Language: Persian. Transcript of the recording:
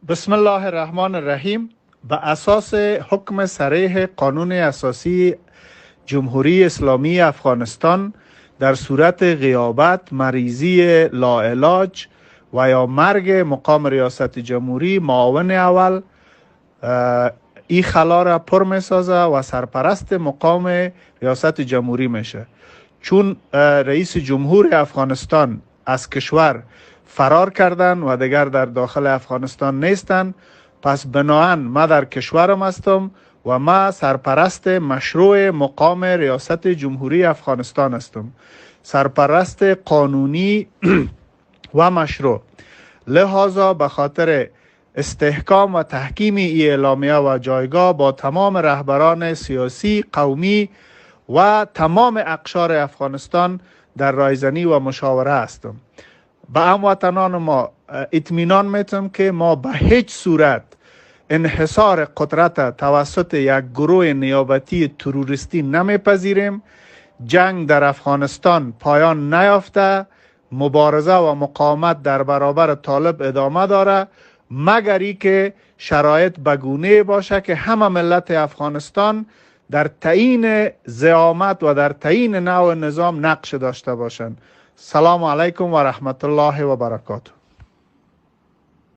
بسم الله الرحمن الرحیم. به اساس حکم صریح قانون اساسی جمهوری اسلامی افغانستان، در صورت غیابت، مریضی لاعلاج و یا مرگ مقام ریاست جمهوری، معاون اول این خلا را پر می سازه و سرپرست مقام ریاست جمهوری میشه. چون رئیس جمهور افغانستان از کشور فرار کردن و دیگر در داخل افغانستان نیستن، پس بناهن ما در کشورم هستم و ما سرپرست مشروع مقام ریاست جمهوری افغانستان هستم، سرپرست قانونی و مشروع. لذا به خاطر استحکام و تحکیم این اعلامیه و جایگاه با تمام رهبران سیاسی، قومی و تمام اقشار افغانستان در رایزنی و مشاوره هستم. به هموطنان ما اطمینان میتم که ما به هیچ صورت انحصار قدرت توسط یک گروه نیابتی تروریستی نمیپذیریم. جنگ در افغانستان پایان نیافته، مبارزه و مقاومت در برابر طالب ادامه داره، مگر ای که شرایط بگونه باشه که همه ملت افغانستان در تعیین زعامت و در تعیین نوع نظام نقش داشته باشند. سلام علیکم و رحمت الله و برکاته.